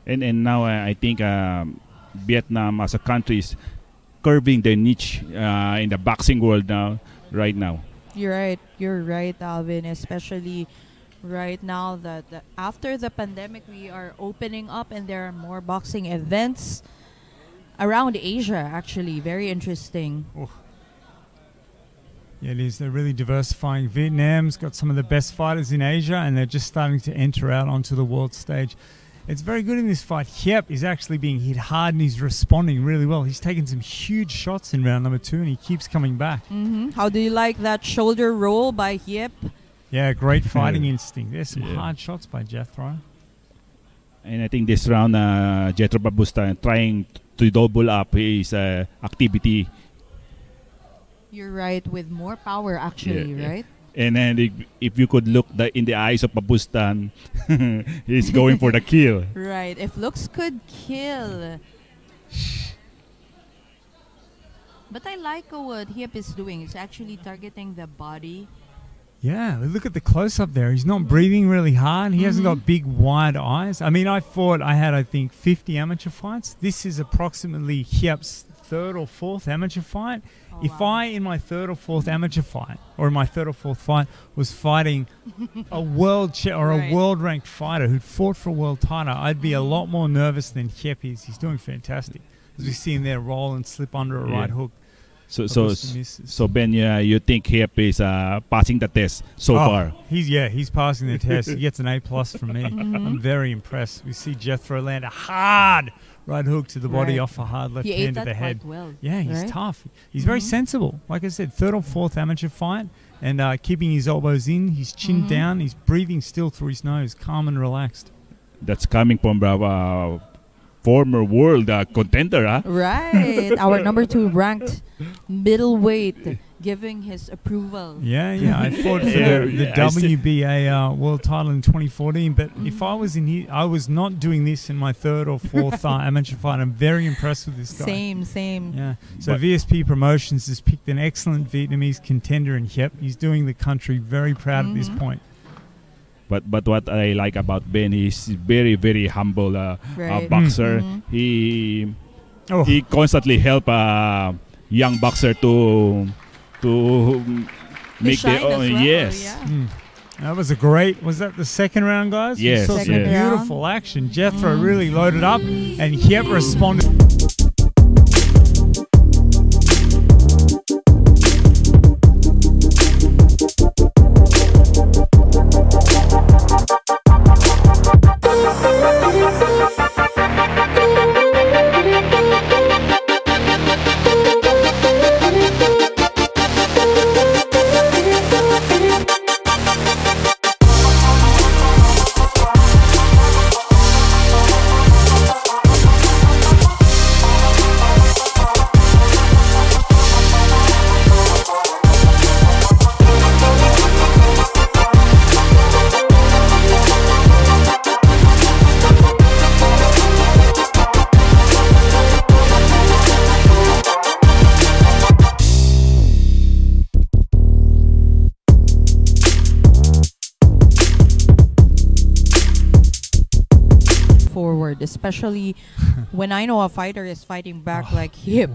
And now I think Vietnam as a country is curving their niche in the boxing world now, right now. You're right, Alvin, especially right now that after the pandemic we are opening up and there are more boxing events around Asia, actually. Very interesting. Oh. Yeah, it is. They're really diversifying. Vietnam's got some of the best fighters in Asia, and they're just starting to enter out onto the world stage. It's very good in this fight. Hiep is actually being hit hard, and he's responding really well. He's taken some huge shots in round number 2, and he keeps coming back. How do you like that shoulder roll by Hiep? Yeah, great fighting instinct. There's some hard shots by JETRO. And I think this round, JETRO Pabustan trying to double up his activity. You're right, with more power actually, right? And then if you could look in the eyes of Pabustan, he's going for the kill. Right, if looks could kill. But I like what Hiep is doing. He's actually targeting the body. Yeah, look at the close-up there. He's not breathing really hard. He hasn't got big, wide eyes. I mean, I had, I think, 50 amateur fights. This is approximately Hiep's 3rd or 4th amateur fight. If I, in my 3rd or 4th amateur fight, or in my 3rd or 4th fight, was fighting a world a world-ranked fighter who'd fought for a world title, I'd be a lot more nervous than Hiep is. He's doing fantastic. As we see him there roll and slip under a right hook. So Ben, you think Hiep is passing the test so far? He's passing the test. He gets an A+ from me. I'm very impressed. We see JETRO land a hard right hook to the body off a hard left hand to the head. Well, yeah, he's tough. He's very sensible. Like I said, 3rd or 4th amateur fight, and keeping his elbows in, his chin down, he's breathing still through his nose, calm and relaxed. That's coming from former world contender, huh? Right, our number 2 ranked middleweight, giving his approval. Yeah, I fought for the WBA world title in 2014. But if I was in here, I was not doing this in my 3rd or 4th amateur fight. I'm very impressed with this guy. Same. Yeah. So VSP Promotions has picked an excellent Vietnamese contender in Hiep. He's doing the country very proud at this point. But what I like about Ben, he's very, very humble boxer. He constantly help young boxer to make their own. That was a great. Was that the 2nd round, guys? Yes. We saw some beautiful action. JETRO really loaded up, and Hiep responded. Especially when I know a fighter is fighting back like Hiep.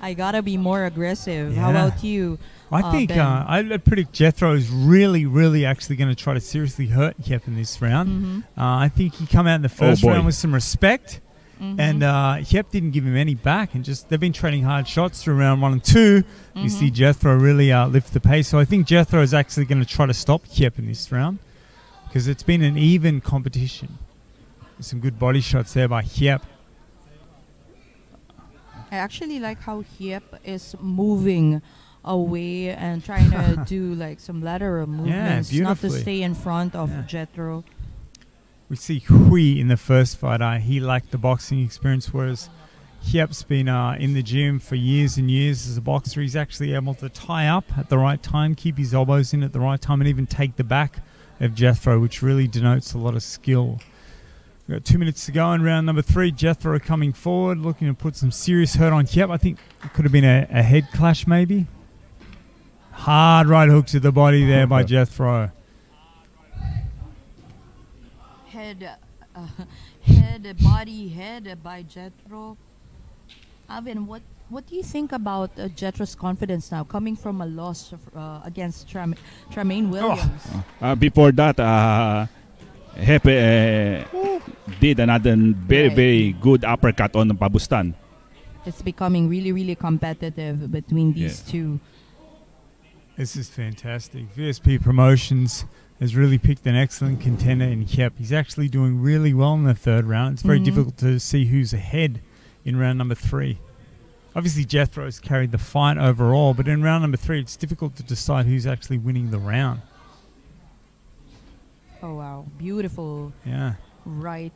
I gotta be more aggressive. How about you? I think I'd predict JETRO is really actually going to try to seriously hurt Hiep in this round. I think he come out in the first round with some respect, and Hiep didn't give him any back, and just they've been trading hard shots through round 1 and 2. You see JETRO really lift the pace. So I think JETRO is actually going to try to stop Hiep in this round because it's been an even competition. Some good body shots there by Hiep. I actually like how Hiep is moving away and trying to do like some lateral movements, not to stay in front of JETRO. We see Hui in the first fight. He lacked the boxing experience, whereas Hiep's been in the gym for years and years as a boxer. He's actually able to tie up at the right time, keep his elbows in at the right time, and even take the back of JETRO, which really denotes a lot of skill. We've got 2 minutes to go in round number 3. JETRO coming forward, looking to put some serious hurt on Hiep. I think it could have been a head clash maybe. Hard right hook to the body there by JETRO. Head body head by JETRO. Alvin, what do you think about JETRO's confidence now, coming from a loss against Tremaine Williams? Before that, Hep did another very good uppercut on Pabustan. It's becoming really competitive between these two. This is fantastic. VSP Promotions has really picked an excellent contender in Hiep. He's actually doing really well in the third round. It's very difficult to see who's ahead in round number 3. Obviously, JETRO's carried the fight overall, but in round number 3, it's difficult to decide who's actually winning the round. Oh, wow. Beautiful. Yeah. Right.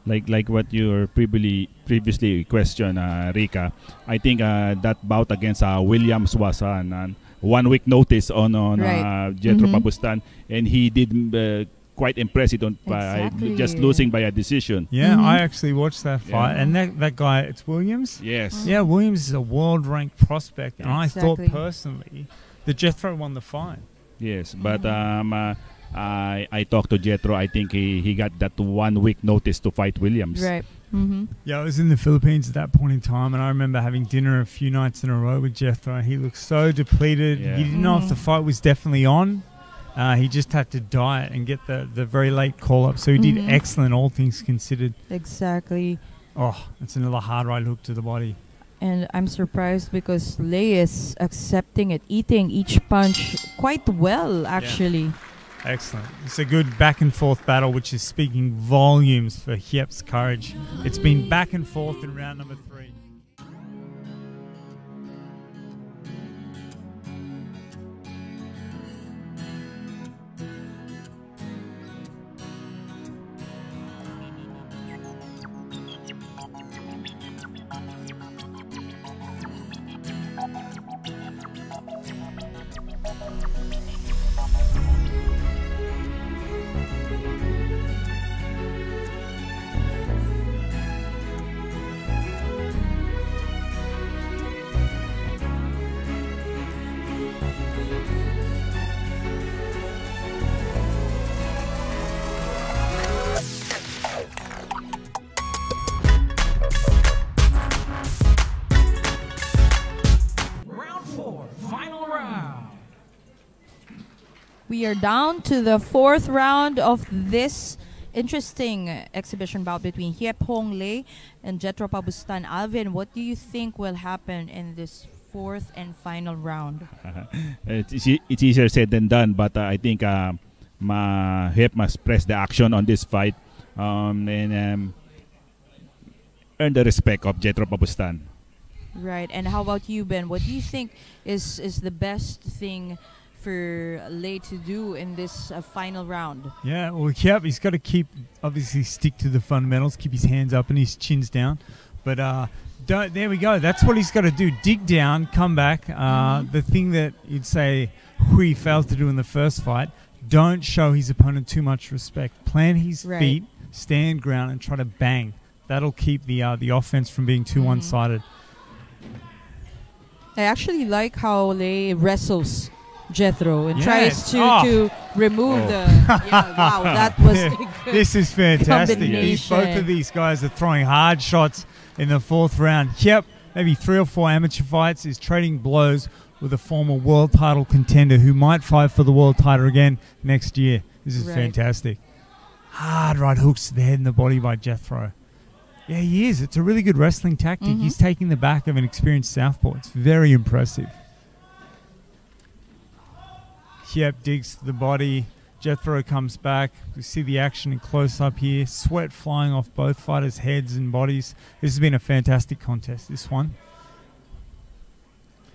Like what you were previously questioned, Rika. I think that bout against Williams was on 1 week notice on JETRO Pabustan, and he did quite impressive by just losing by a decision. Yeah, I actually watched that fight, and that guy, it's Williams. Yes. Yeah, Williams is a world-ranked prospect, and I thought personally that JETRO won the fight. Yes, but I talked to JETRO. I think he got that 1 week notice to fight Williams. Right. Yeah, I was in the Philippines at that point in time, and I remember having dinner a few nights in a row with JETRO. He looked so depleted. He didn't know if the fight was definitely on. He just had to diet and get the very late call-up. So he did excellent, all things considered. Exactly. Oh, that's another hard right hook to the body. And I'm surprised because Lei is accepting it, eating each punch quite well, actually. Yeah. Excellent. It's a good back-and-forth battle, which is speaking volumes for Hiep's courage. It's been back and forth in round number 3. We are down to the 4th round of this interesting exhibition bout between Hiep Hong Lei and JETRO Pabustan. Alvin, what do you think will happen in this 4th and final round? It's easier said than done, but I think Hiep must press the action on this fight and earn the respect of JETRO Pabustan. Right. And how about you, Ben? What do you think is the best thing for Lei to do in this final round? Yeah, well, he's got to obviously stick to the fundamentals, keep his hands up and his chins down. But there we go. That's what he's got to do. Dig down, come back. The thing that you'd say Hui failed to do in the first fight, don't show his opponent too much respect. Plant his feet, stand ground, and try to bang. That'll keep the offense from being too one-sided. I actually like how Lei wrestles JETRO and tries to remove the... wow, that was a good This is fantastic. Both of these guys are throwing hard shots in the 4th round. Yep, maybe 3 or 4 amateur fights, is trading blows with a former world title contender who might fight for the world title again next year. This is fantastic. Hard right hooks to the head and the body by JETRO. Yeah, he is. It's a really good wrestling tactic. He's taking the back of an experienced southpaw. It's very impressive. Hiep digs to the body. JETRO comes back. We see the action in close-up here. Sweat flying off both fighters' heads and bodies. This has been a fantastic contest, this one.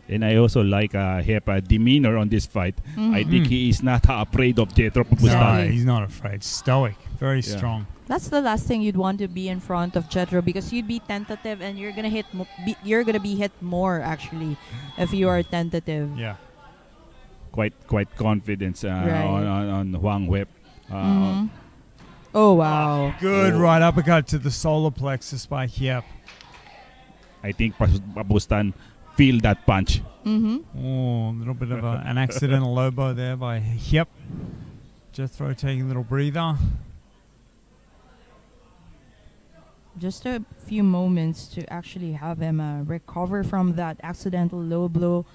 And I also like Hiep's demeanor on this fight. I think he is not afraid of JETRO Pabustan. No, he's not afraid. Stoic. Very strong. That's the last thing you'd want to be in front of JETRO, because you'd be tentative and you're gonna be hit more actually if you are tentative. Yeah. Quite confidence on Hoang Hiep. Oh wow! Good right uppercut to the solar plexus by Hiep. I think Pabustan feel that punch. Oh, a little bit of an accidental low blow there by Hiep. JETRO taking a little breather. just a few moments to actually have him recover from that accidental low blow.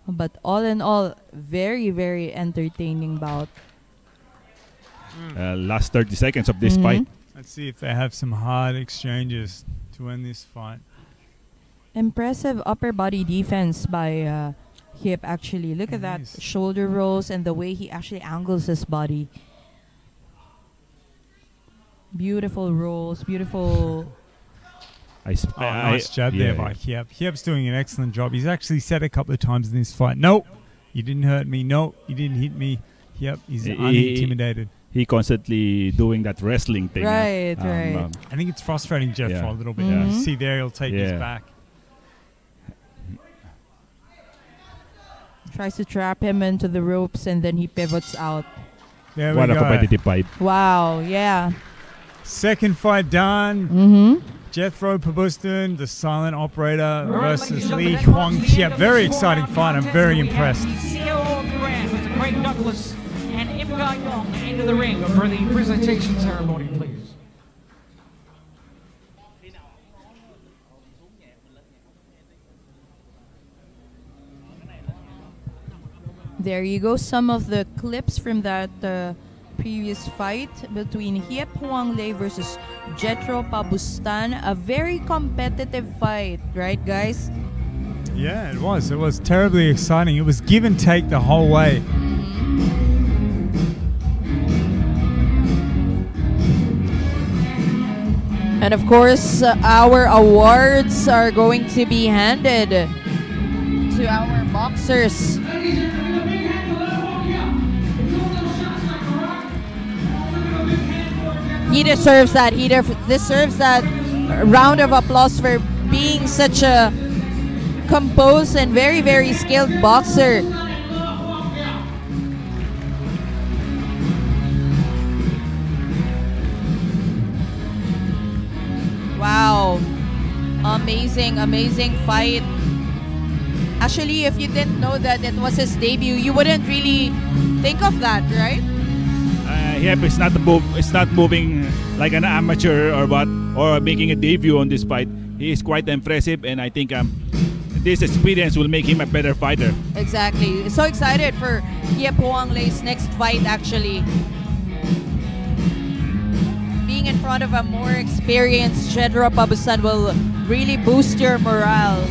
But all in all, very, very entertaining bout. Last 30 seconds of this fight. Let's see if they have some hard exchanges to win this fight. Impressive upper body defense by Hiep, actually. Look at that shoulder rolls and the way he actually angles his body. Beautiful rolls, beautiful. Nice jab there by Hiep. Hiep's doing an excellent job. He's actually said a couple of times in this fight, "Nope, you didn't hurt me. Nope, you didn't hit me." Hiep is unintimidated. He constantly doing that wrestling thing. Right, right. I think it's frustrating JETRO a little bit. See there, he'll take his back. Tries to trap him into the ropes and then he pivots out. There What we a go. competitive fight. Wow, yeah. Second fight done. JETRO Pabustan, the silent operator, versus HOANG HIEP. Very exciting fight. I'm very impressed. Mr. Craig Douglas and Imga Young into the ring for the presentation ceremony, please. There you go, some of the clips from that previous fight between Hiep Hoang Lei versus JETRO Pabustan. A very competitive fight, right, guys? Yeah, it was. It was terribly exciting. It was give and take the whole way. And of course, our awards are going to be handed to our boxers. He deserves that. He deserves that round of applause for being such a composed and very, very skilled boxer. Wow. Amazing, amazing fight. Actually, if you didn't know that it was his debut, you wouldn't really think of that, right? Hiep is not moving like an amateur or making a debut on this fight. He is quite impressive, and I think this experience will make him a better fighter. Exactly. So excited for Hiep Hoang Lei's next fight, actually. Being in front of a more experienced JETRO Pabustan will really boost your morale.